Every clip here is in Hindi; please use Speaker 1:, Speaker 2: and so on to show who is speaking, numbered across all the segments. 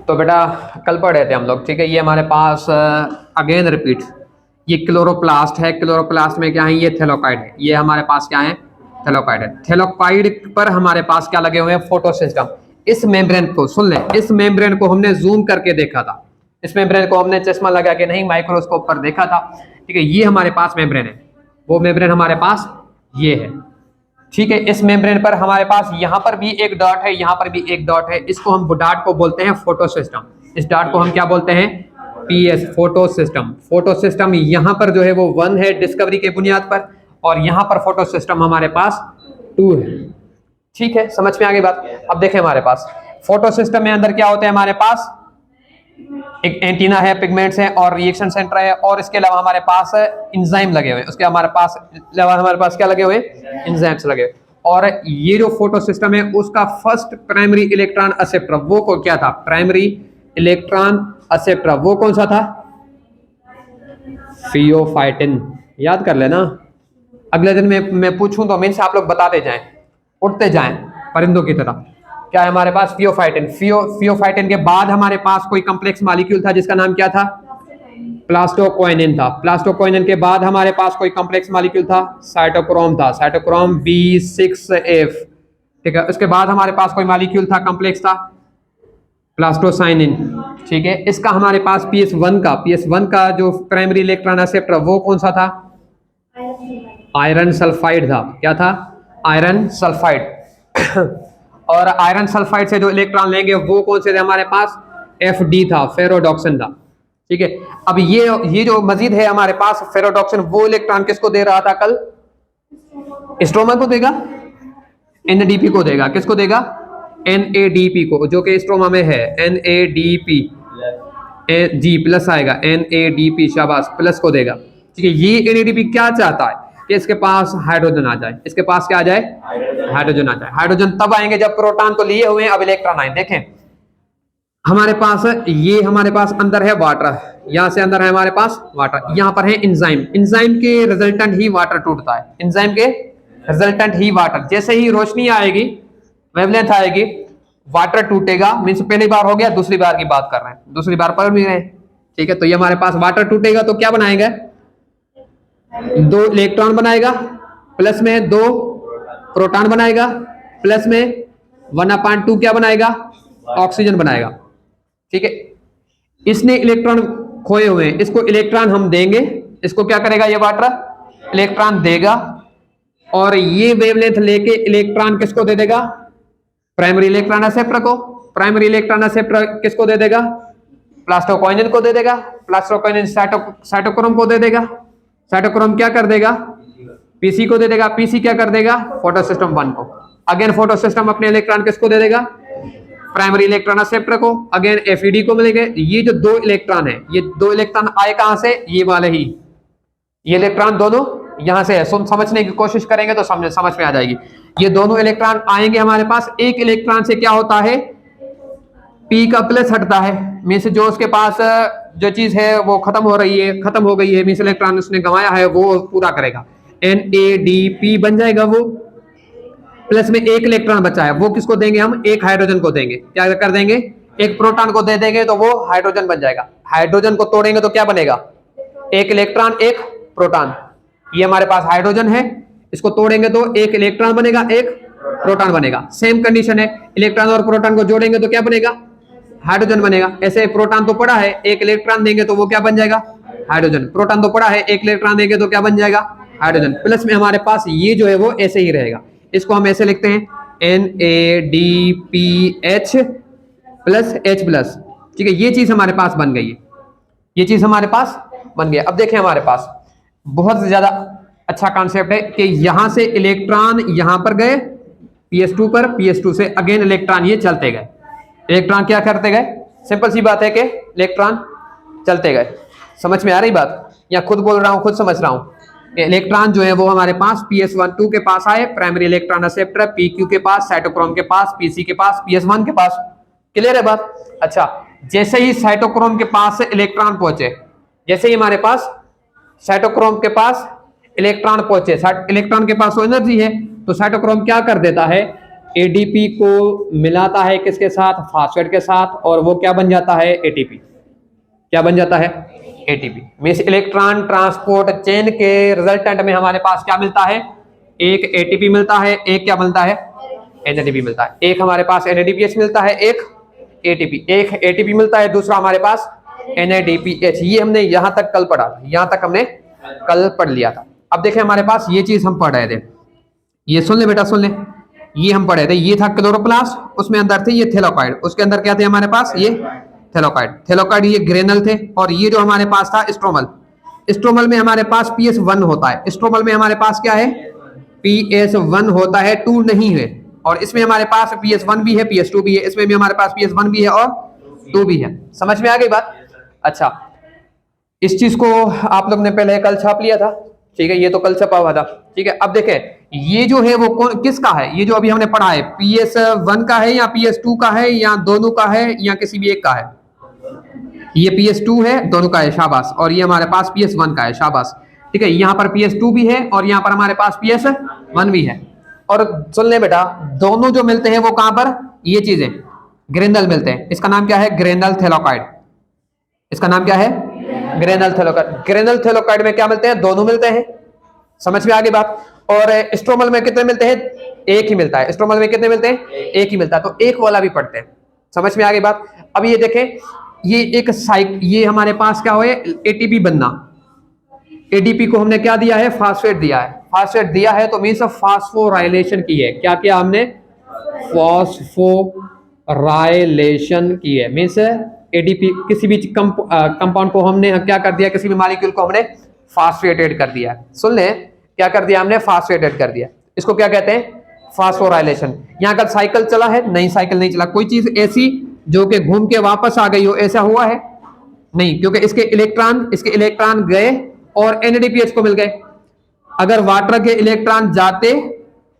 Speaker 1: तो बेटा कल पढ़े थे हम लोग, ठीक है। ये हमारे पास अगेन रिपीट, ये क्लोरोप्लास्ट है। क्लोरोप्लास्ट में क्या है, ये थैलेकोइड है। ये हमारे पास क्या है, थैलेकोइड है। थैलेकोइड पर हमारे पास क्या लगे हुए हैं, फोटो सिस्टम। इस मेम्ब्रेन को सुन लें, इस मेम्ब्रेन को हमने जूम करके देखा था। इस मेम्ब्रेन को हमने चश्मा लगा के नहीं, माइक्रोस्कोप पर देखा था, ठीक है। ये हमारे पास मेम्ब्रेन है, वो मेम्ब्रेन हमारे पास ये है, ठीक है। इस मेम्ब्रेन पर हमारे पास यहाँ पर भी एक डॉट है, यहाँ पर भी एक डॉट है। इसको हम डॉट को बोलते हैं फोटो सिस्टम। इस डॉट को हम क्या बोलते हैं, PS, photo system. Photo system यहाँ पर जो है वो 1 है डिस्कवरी के बुनियाद पर, और यहाँ पर फोटो सिस्टम हमारे पास 2 है, ठीक है। समझ में आ गई बात। अब देखें हमारे पास फोटो सिस्टम में अंदर क्या होता है, हमारे पास एक एंटीना है, पिगमेंट्स है और रिएक्शन सेंटर है, और इसके अलावा हमारे पास एंजाइम लगे हुए हैं। उसके हमारे पास क्या लगे हुए, एंजाइम्स लगे हुए। और ये जो फोटो सिस्टम है उसका फर्स्ट प्राइमरी इलेक्ट्रॉन एक्सेप्टर, वो को क्या था, प्राइमरी इलेक्ट्रॉन एक्सेप्टर, वो कौन सा था, फियोफाइटिन। याद कर लेना, अगले दिन में मैं पूछूं तो मीन्स आप लोग बताते जाएं, उठते जाएं परिंदों की तरह। क्या है हमारे पास, फियोफाइटिन। फियोफाइटिन के बाद हमारे पास कोई कॉम्प्लेक्स मॉलिक्यूल था जिसका नाम क्या था, प्लास्टोक्वाइनिन था। प्लास्टोक्वाइनिन के बाद हमारे पास कोई कॉम्प्लेक्स मॉलिक्यूल था, साइटोक्रोम था, साइटोक्रोम B6F, ठीक है। उसके बाद हमारे पास कोई मॉलिक्यूल था, कॉम्प्लेक्स था, प्लास्टोसाइनिन, ठीक है। इसका हमारे पास PS1 का जो प्राइमरी इलेक्ट्रॉन एक्सेप्टर वो कौन सा था, आयरन सल्फाइड था। क्या था, आयरन सल्फाइड। और आयरन सल्फाइड से जो इलेक्ट्रॉन लेंगे वो कौन से थे हमारे पास, FD था, फेरोडॉक्सिन था, ठीक है। अब ये जो मजीद है हमारे पास फेरोडॉक्सिन, वो इलेक्ट्रॉन किसको दे रहा था कल, स्ट्रोमा को देगा, NADP को देगा। किसको देगा, NADP को, जो कि स्ट्रोमा में है, NADP, जी प्लस आएगा, NADP, शाबाश, प्लस को देगा, ठीक है। ये NADP क्या चाहता है कि इसके पास हाइड्रोजन आ जाए, इसके पास क्या आ जाए, हाइड्रोजन आ जाए। हाइड्रोजन तब आएंगे जब प्रोटॉन तो लिए हुए हैं, अब इलेक्ट्रॉन आए। देखें हमारे पास ये हमारे पास अंदर है वाटर, यहां से अंदर है हमारे पास वाटर, यहां पर है एंजाइम। एंजाइम के रिजल्टेंट ही वाटर टूटता है, एंजाइम के रिजल्टेंट ही वाटर। जैसे ही रोशनी आएगी, वेवलेंथ आएगी, वाटर टूटेगा। मीन्स पहली बार हो गया, दूसरी बार की बात कर रहे हैं, दूसरी बार पढ़ भी रहे हैं, ठीक है। तो ये हमारे पास वाटर टूटेगा तो क्या बनाएगा, 2 इलेक्ट्रॉन बनाएगा, प्लस में 2 प्रोटॉन बनाएगा, प्लस में 1/2 क्या बनाएगा, ऑक्सीजन बनाएगा, ठीक है। इसने इलेक्ट्रॉन खोए हुए हैं, इसको इलेक्ट्रॉन हम देंगे, इसको क्या करेगा, ये वाटर इलेक्ट्रॉन देगा, और ये वेवलेंथ लेके इलेक्ट्रॉन किसको दे देगा, प्राइमरी इलेक्ट्रॉन एक्सेप्टर को। प्राइमरी इलेक्ट्रॉन एक्सेप्टर किसको दे देगा, प्लास्टोक्वाइनिन को दे देगा। प्लास्टोक्वाइनिन साइटोक्रोम को दे देगा। साइटोक्रोम क्या कर देगा, पीसी को दे देगा। पीसी क्या कर देगा, फोटो सिस्टम 1 को। अगेन फोटो सिस्टम अपने इलेक्ट्रॉन किसको दे देगा, प्राइमरी इलेक्ट्रॉन एक्सेप्टर को। अगेन FED को मिलेंगे। ये जो 2 इलेक्ट्रॉन है, ये 2 इलेक्ट्रॉन आए कहां से, ये वाले ही, ये इलेक्ट्रॉन दोनों यहां से है। समझने की कोशिश करेंगे तो समझ में आ जाएगी। ये दोनों इलेक्ट्रॉन आएंगे हमारे पास। एक इलेक्ट्रॉन से क्या होता है, P का प्लस हटता है, मीन्स जो उसके पास जो चीज है वो खत्म हो गई है, मीन्स इलेक्ट्रॉन उसने गंवाया है वो पूरा करेगा, NADP बन जाएगा वो। प्लस में एक इलेक्ट्रॉन बचा है, वो किसको देंगे हम, एक हाइड्रोजन को देंगे। क्या कर देंगे, एक प्रोटॉन को दे देंगे तो वो हाइड्रोजन बन जाएगा। हाइड्रोजन को तोड़ेंगे तो क्या बनेगा, एक इलेक्ट्रॉन एक प्रोटॉन। ये हमारे पास हाइड्रोजन है, इसको तोड़ेंगे तो एक इलेक्ट्रॉन बनेगा, एक प्रोटॉन बनेगा। सेम कंडीशन है, इलेक्ट्रॉन और प्रोटॉन को जोड़ेंगे तो क्या बनेगा, हाइड्रोजन बनेगा। ऐसे प्रोटॉन तो पड़ा है, एक इलेक्ट्रॉन देंगे तो वो क्या बन जाएगा, हाइड्रोजन। प्रोटॉन तो पड़ा है, एक इलेक्ट्रॉन देंगे तो क्या बन जाएगा, हाइड्रोजन। प्लस में हमारे पास ये जो है वो ऐसे ही रहेगा। इसको हम ऐसे लिखते हैं NADPH प्लस H प्लस, ठीक है। ये चीज हमारे पास बन गई है, ये चीज हमारे पास बन गया। अब देखें हमारे पास बहुत ज्यादा अच्छा कॉन्सेप्ट है कि यहां से इलेक्ट्रॉन यहां पर गए PS2 पर, PS2 से अगेन इलेक्ट्रॉन ये चलते गए। इलेक्ट्रॉन क्या करते गए, सिंपल सी बात है कि इलेक्ट्रॉन चलते गए। समझ में आ रही बात, या खुद बोल रहा हूं, खुद समझ रहा हूं। इलेक्ट्रॉन जो है वो हमारे पास PS12 के पास आए, प्राइमरी इलेक्ट्रॉन एक्सेप्टर, PQ के पास, साइटोक्रोम के पास, PC के पास, PS1 के पास। क्लियर है बात। अच्छा, जैसे ही साइटोक्रोम के पास से इलेक्ट्रॉन पहुंचे, जैसे ही हमारे पास साइटोक्रोम के पास इलेक्ट्रॉन पहुंचे, इलेक्ट्रॉन के पास तो एनर्जी है, तो साइटोक्रोम क्या कर देता है, एडीपी को मिलाता है किसके साथ, फास्फेट के साथ, और वो क्या बन जाता है, एटीपी। क्या बन जाता है, ATP. Means electron transport chain के रिजल्टेंट में हमारे पास क्या मिलता है, एक एटीपी मिलता है, एक क्या मिलता है, एनएडीपी मिलता है। एक हमारे पास एनएडीपीएच मिलता है, एक एटीपी, एक एटीपी मिलता है, दूसरा हमारे पास एनएडीपीएच। ये हमने यहां तक कल पढ़ा था, यहां तक हमने कल पढ़ लिया था। अब देखें हमारे पास ये चीज हम पढ़ रहे थे, ये सुन ले बेटा सुन ले, ये हम पढ़े थे, ये था क्लोरोप्लास्ट, उसमें अंदर थे ये थैलाकोइड, उसके अंदर क्या थे हमारे पास, ये थैलाकोइड। थैलाकोइड ये ग्रेनल थे, और ये जो हमारे पास था स्ट्रोमल, स्ट्रोमल में हमारे पास PS1 होता है। स्ट्रोमल में हमारे पास क्या है, PS1 होता है, 2 नहीं है। और इसमें हमारे पास PS1 भी है, PS2 भी है, इसमें भी हमारे पास PS1 भी है और 2 भी है। समझ में आ गई बात। अच्छा, इस चीज को आप लोग ने पहले कल छाप लिया था, ठीक है, ये तो कल छपा हुआ था, ठीक है। अब देखें ये जो है वो कौन किसका है, ये जो अभी हमने पढ़ा है PS1 का है या PS2 का है या दोनों का है या किसी भी एक का है, ये PS2 है, दोनों का है, शाबाश। और ये हमारे पास PS1 का है, शाबाश, ठीक है। यहाँ पर PS2 भी है और यहाँ पर हमारे पास PS1 भी है। और सुन ले बेटा, दोनों जो मिलते हैं वो कहां पर, ये चीजें ग्रेनल मिलते हैं। इसका नाम क्या है, ग्रेनल थैलाकोइड। इसका नाम क्या है, ग्रेनल थैलाकोइड। ग्रेनल थैलाकोइड में क्या मिलते हैं, दोनों मिलते हैं। समझ में आ गई बात। और स्ट्रोमल में कितने मिलते हैं, एक ही मिलता है। स्ट्रोमल में कितने मिलते हैं, एक ही मिलता है, तो एक वाला भी पढ़ते हैं। समझ में आ गई बात। अब ये देखें, ये एक साइक, ये हमारे पास क्या है, एटीपी बनना, एडीपी को हमने क्या दिया है, फास्फेट दिया है। फास्फेट दिया है तो मीन्स फास्फोराइलेशन की है। क्या किया हमने, फास्फोराइलेशन की है। मीन्स एडीपी किसी भी कंपाउंड को हमने क्या कर दिया, किसी भी मॉलिक्यूल को हमने फास्फेटेड कर दिया। सुन ले, क्या कर दिया हमने, फास्फेटेड कर दिया। इसको क्या कहते हैं, फास्फोराइलेशन। यहाँ का साइकिल चला है, नहीं साइकिल नहीं चला। कोई चीज ऐसी जो कि घूम के वापस आ गई हो, ऐसा हुआ है नहीं, क्योंकि इसके इलेक्ट्रॉन गए और एनएडीपीएच को मिल गए। अगर वाटर के इलेक्ट्रॉन जाते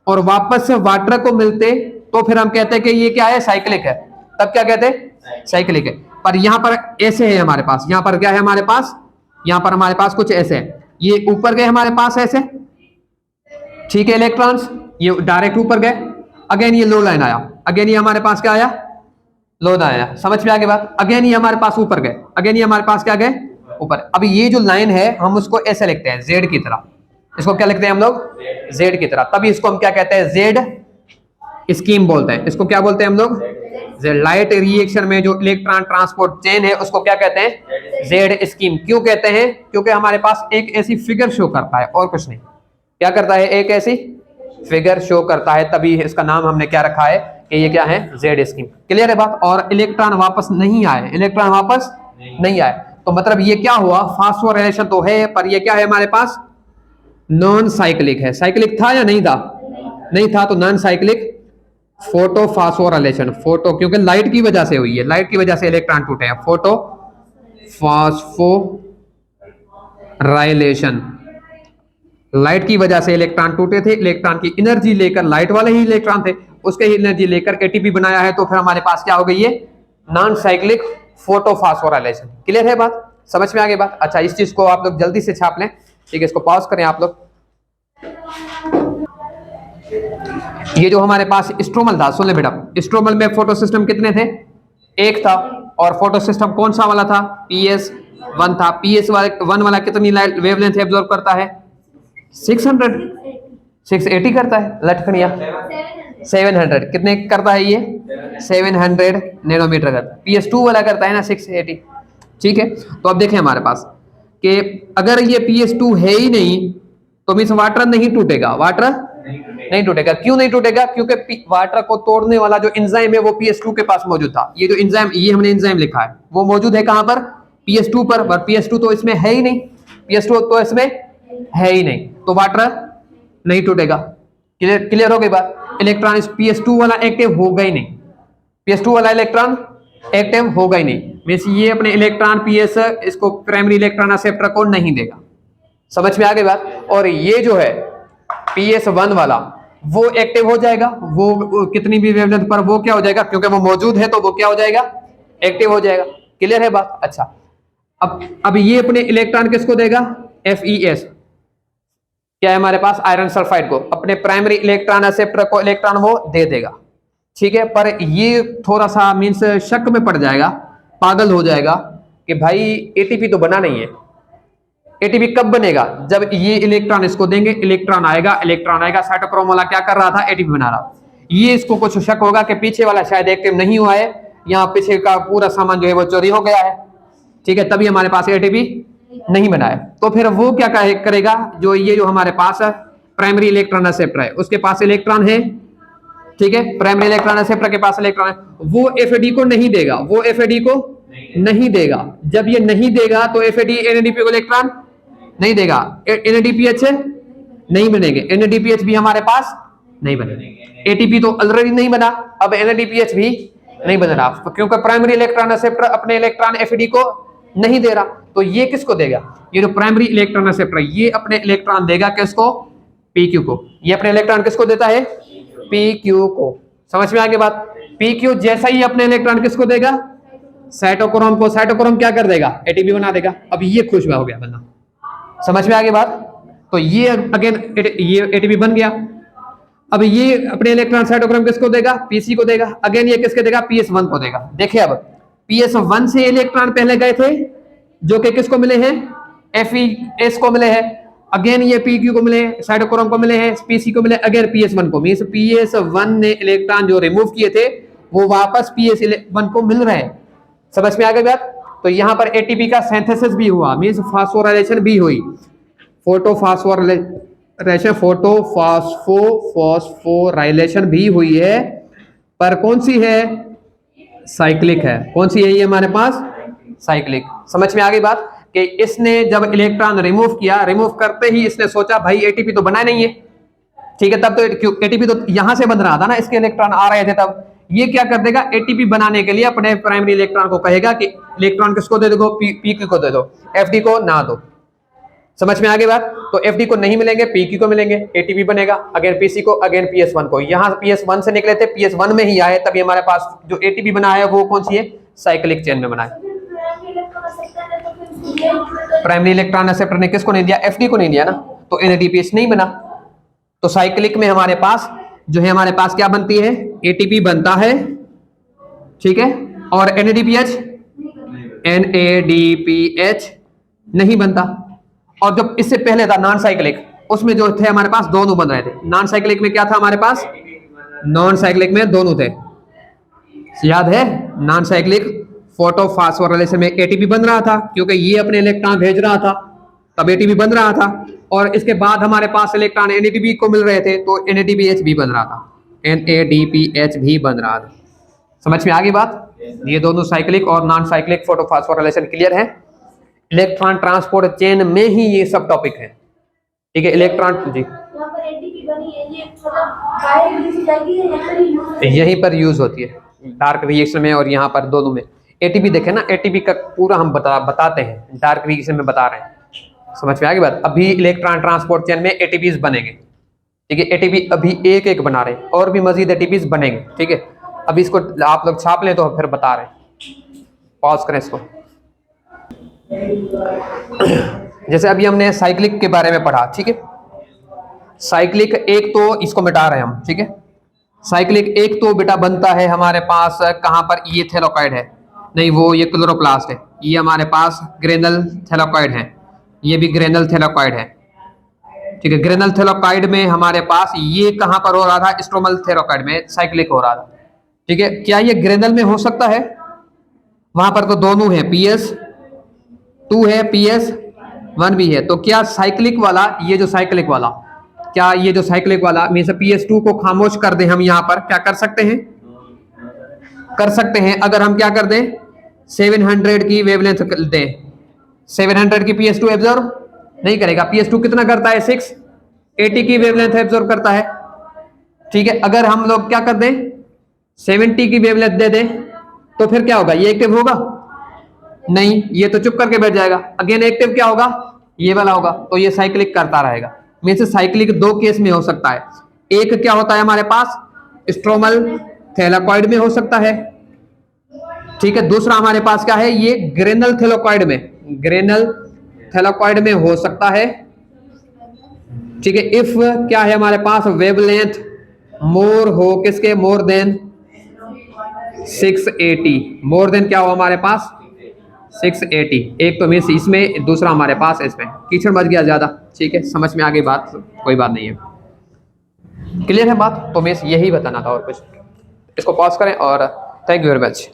Speaker 1: और वापस से वाटर को मिलते तो फिर हम कहते हैं कि ये क्या है, साइक्लिक है। तब क्या कहते हैं, साइक्लिक है। पर यहां पर ऐसे है हमारे पास, यहां पर क्या है हमारे पास, यहां पर हमारे पास कुछ ऐसे है, ये ऊपर गए हमारे पास ऐसे, ठीक है, इलेक्ट्रॉन्स ये डायरेक्ट ऊपर गए। अगेन ये लो लाइन आया, अगेन ये हमारे पास क्या आया, लो लाइन आया। समझ में आ गई बात। अगेन ये हमारे पास ऊपर गए, अगेन ये हमारे पास क्या गए, ऊपर। अब ये जो लाइन है हम उसको ऐसे लिखते हैं, जेड की तरह। इसको क्या लिखते हैं हम लोग, जेड की तरह। तभी इसको हम क्या कहते हैं, जेड स्कीम बोलते हैं। इसको क्या बोलते हैं हम लोग, जेड। लाइट रिएक्शन में जो इलेक्ट्रॉन ट्रांसपोर्ट चेन है उसको क्या कहते हैं, जेड स्कीम। क्यों कहते हैं, क्योंकि हमारे पास एक ऐसी फिगर शो करता है और कुछ नहीं। क्या करता है, एक ऐसी फिगर शो करता है, तभी इसका नाम हमने क्या रखा है कि ये क्या है, जेड स्कीम। क्लियर है बात। और इलेक्ट्रॉन वापस नहीं आए, इलेक्ट्रॉन वापस नहीं आए, तो मतलब ये क्या हुआ, फास्फोराइलेशन तो है, पर ये क्या है हमारे पास, नॉन साइक्लिक है। साइक्लिक था या नहीं था, नहीं था, तो non cyclic photo phosphorylation. Photo क्योंकि लाइट की वजह से हुई है, लाइट की वजह से इलेक्ट्रॉन टूटे हैं, फोटो फास्फोराइलेशन। लाइट की वजह से इलेक्ट्रॉन टूटे थे, इलेक्ट्रॉन की एनर्जी लेकर, लाइट वाले ही इलेक्ट्रॉन थे, उसके ही एनर्जी लेकर एटीपी बनाया है, तो फिर हमारे पास क्या हो गई है, नॉन साइक्लिक फोटोफॉस्फोराइलेशन। क्लियर है बात, समझ में आ गई बात। अच्छा, इस चीज को आप लोग जल्दी से छाप लें, ठीक है। इसको पॉज करें आप लोग। ये जो हमारे पास स्ट्रोमल था, सुन ले बेटा, स्ट्रोमल में फोटो सिस्टम कितने थे, एक था। और फोटो सिस्टम कौन सा वाला था, PS1 था। PS1 वाला कितनी वेवलेंथ एब्जॉर्ब करता है, 680 करता है। लटकनिया 700 कितने करता है, ये 700 नैनोमीटर करता है। PS2 वाला करता है ना 680, ठीक है। तो अब देखें हमारे पास कि अगर ये PS2 है ही नहीं तो मीन्स वाटर नहीं टूटेगा, वाटर नहीं टूटेगा। क्यों नहीं टूटेगा, क्योंकि वाटर को तोड़ने वाला जो एंजाइम है वो PS2 के पास मौजूद था। ये जो एंजाइम, ये हमने एंजाइम लिखा है, वो मौजूद है कहां पर, PS2 पर। PS2 तो इसमें है ही नहीं, PS2 तो इसमें है ही नहीं, तो वाटर नहीं टूटेगा। क्लियर हो गई बात। इलेक्ट्रॉन इस PS2 वाला एक्टिव होगा ही नहीं, PS2 वाला इलेक्ट्रॉन एक्टिव होगा ही नहीं। मींस ये अपने इलेक्ट्रॉन PS इसको प्राइमरी इलेक्ट्रॉन एक्सेप्टर को नहीं देगा। समझ में आ गई बात। और ये जो है PS1 वाला वो एक्टिव हो जाएगा, वो कितनी भी वेवलेंथ पर वो क्या हो जाएगा, क्योंकि वो मौजूद है तो वो क्या हो जाएगा, एक्टिव हो जाएगा। क्लियर है बात। अच्छा, अब ये अपने इलेक्ट्रॉन किसको देगा, FeS, क्या है हमारे पास, आयरन सल्फाइड को, अपने प्राइमरी इलेक्ट्रॉन एक्सेप्टर को इलेक्ट्रॉन वो दे देगा। ठीक है, पर ये थोड़ा सा मीन्स शक में पड़ जाएगा, पागल हो जाएगा कि भाई एटीपी तो बना नहीं है। एटीपी कब बनेगा? जब ये इलेक्ट्रॉन इसको देंगे, इलेक्ट्रॉन आएगा, साइटोक्रोम वाला क्या कर रहा था? एटीपी बना रहा। ये इसको कुछ शक होगा कि पीछे वाला शायद एक्टिव नहीं हुआ है, यहाँ पीछे का पूरा सामान जो है वो चोरी हो गया है, ठीक है, तभी हमारे पास एटीपी नहीं बना है। तो फिर वो क्या करेगा, जो ये जो हमारे पास प्राइमरी इलेक्ट्रॉन एक्सेप्टर है, उसके पास इलेक्ट्रॉन है, ठीक है, प्राइमरी इलेक्ट्रॉन एक्सेप्टर के पास इलेक्ट्रॉन है, वो एफएडी को नहीं देगा, वो एफएडी को नहीं देगा। जब ये नहीं देगा तो एफएडी एनएडीपी को इलेक्ट्रॉन नहीं देगा, एनएडीपीएच नहीं बनेंगे, एनएडीपीएच भी हमारे पास नहीं बनेंगे। एटीपी तो ऑलरेडी नहीं बना, अब एनएडीपीएच भी नहीं बन रहा, क्योंकि प्राइमरी इलेक्ट्रॉन एक्सेप्टर अपने इलेक्ट्रॉन एफएडी को नहीं दे रहा। तो ये किसको देगा? ये जो प्राइमरी इलेक्ट्रॉन एक्सेप्टर, ये अपने इलेक्ट्रॉन देगा किसको? पीक्यू को। ये अपने इलेक्ट्रॉन किसको देता है? पीक्यू को। समझ में आ गई बात? पीक्यू जैसा ही अपने इलेक्ट्रॉन किसको देगा? साइटोक्रोम को। साइटोक्रोम क्या कर देगा? एटीपी बना देगा। अब ये खुश हो गया बंदा। समझ में आ गई बात? तो ये अगेन ये एटीपी बन गया। अब ये अपने इलेक्ट्रॉन साइटोक्रोम किसको देगा? पीसी को देगा। अगेन ये किसके देगा? पीएस1 को देगा। देखिए अब पीएस1 से इलेक्ट्रॉन पहले गए थे जो कि किसको मिले हैं? एफईएस को मिले हैं। अगेन ये पीक्यू को मिले, साइटोक्रोम को मिले हैं, पीसी को मिले, अगेन पीएस1 को। मींस पीएस1 ने इलेक्ट्रॉन जो रिमूव किए थे वो वापस पीएस1 को मिल रहे हैं। समझ में आ गई बात? तो यहाँ पर एटीपी का सिंथेसिस भी हुआ, मींस फास्फोराइलेशन भी हुई, फोस्फोराइलेशन भी हुई है, पर कौन सी है? साइक्लिक है। कौन सी है ये हमारे पास? साइक्लिक। समझ में आ गई बात? कि इसने जब इलेक्ट्रॉन रिमूव किया, रिमूव करते ही इसने सोचा भाई एटीपी तो बना नहीं है, ठीक है, तब तो एटीपी तो यहां से बन रहा था ना, इसके इलेक्ट्रॉन आ रहे थे, तब ये क्या कर देगा? एटीपी बनाने के लिए अपने प्राइमरी इलेक्ट्रॉन को कहेगा कि इलेक्ट्रॉन किसको दे दो? पीक्यू को दे दो, एफडी को ना दो। समझ में आ गई बात? तो एफडी को नहीं मिलेंगे, पीक्यू को मिलेंगे, एटीपी बनेगा, अगेन पीसी को, अगेन पीएस1 को। यहाँ पीएस1 से निकले थे, पीएस1 में ही आए, तभी हमारे पास जो एटीपी बना है वो कौन सी है? साइक्लिक चेन में बना है। प्राइमरी इलेक्ट्रॉन एक्सेप्टर ने किसको नहीं दिया? एफडी को नहीं दिया ना, तो एनएडीपीएच नहीं बना। तो साइक्लिक में हमारे पास जो है, हमारे पास क्या बनती है? एटीपी बनता है, ठीक है, और एनएडीपीएच नहीं बनता। और जो इससे पहले था नॉन साइक्लिक, उसमें जो थे हमारे पास दोनों बन रहे थे। नॉन साइक्लिक में क्या था हमारे पास? नॉन साइक्लिक में दोनों थे, याद है? नॉन साइक्लिक फोटोफॉस्फोराइलेशन में एटीपी बन रहा था, क्योंकि ये अपने इलेक्ट्रॉन भेज रहा था, तब एटीपी बन रहा था, और इसके बाद हमारे पास इलेक्ट्रॉन एनएडीपी को मिल रहे थे, तो एनएडीपीएच भी बन रहा था, एनएडीपीएच भी बन रहा था। समझ में आ गई बात? ये दोनों साइक्लिक और नॉन साइक्लिक फोटोफॉस्फोराइलेशन क्लियर है। इलेक्ट्रॉन ट्रांसपोर्ट चेन में ही ये सब टॉपिक है, ठीक है। इलेक्ट्रॉन जी यहीं पर यूज होती है, डार्क रिएक्शन में और यहाँ पर दोनों में। एटीपी देखे ना, एटीपी का पूरा हम बताते हैं, डार्क रिएक्शन में बता रहे हैं। समझ में आ गई बात? अभी इलेक्ट्रॉन ट्रांसपोर्ट चेन में एटीपीज बनेंगे, ठीक है। एटीपी अभी एक एक बना रहे हैं, और भी मजीद एटीपीज बनेंगे, ठीक है। अभी इसको आप लोग छाप लें तो फिर बता रहे हैं। पॉज करें इसको। जैसे अभी हमने साइक्लिक के बारे में पढ़ा, ठीक है। साइक्लिक एक तो इसको मिटा रहे हैं हम, ठीक है। साइक्लिक एक तो बेटा बनता है हमारे पास कहां पर? ये थैलाकॉइड है, नहीं वो ये क्लोरोप्लास्ट है, ये हमारे पास ग्रेनल थैलाकॉइड है, ये भी ग्रेनल थैलाकॉइड है, ठीक है। ग्रेनल थैलाकॉइड में हमारे पास ये कहां पर हो रहा था? स्ट्रोमल थैलाकॉइड में साइक्लिक हो रहा था, ठीक है। क्या ये ग्रेनल में हो सकता है? वहां पर तो दोनों है, PS2 है, PS1 भी है। तो क्या साइक्लिक वाला, ये जो साइक्लिक वाला, क्या ये जो साइक्लिक वाला मींस PS2 को खामोश कर दें हम? यहाँ पर क्या कर सकते हैं? कर सकते हैं। अगर हम क्या कर दें? 700 की वेवलेंथ दें, 700 की PS2 एब्जॉर्ब नहीं करेगा। PS2 कितना करता है? 680 की वेवलेंथ एब्जॉर्ब करता है, ठीक है। अगर हम लोग क्या कर दें? 70 की वेवलेंथ दे दें, तो फिर क्या होगा? ये एक्टिव होगा? नहीं, ये तो चुप करके बैठ जाएगा। अगेन एक्टिव क्या होगा? ये वाला होगा। तो ये साइक्लिक करता रहेगा। मींस साइक्लिक दो केस में हो सकता है। एक क्या होता है हमारे पास? स्ट्रोमल थैलाकॉइड में हो सकता है, ठीक है। दूसरा हमारे पास क्या है? ये ग्रेनल थैलाकॉइड में, ग्रेनल थैलाकॉइड में हो सकता है, ठीक है। इफ क्या है हमारे पास? वेवलेंथ मोर हो किसके? मोर देन 680 मोर देन क्या हो हमारे पास 680। एक तो मीन्स इसमें, दूसरा हमारे पास इसमें कीचड़ मच गया ज़्यादा। ठीक है, समझ में आ गई बात, कोई बात नहीं है, क्लियर है बात। तो मीन्स यही बताना था और कुछ। इसको पॉज करें और थैंक यू वेरी मच।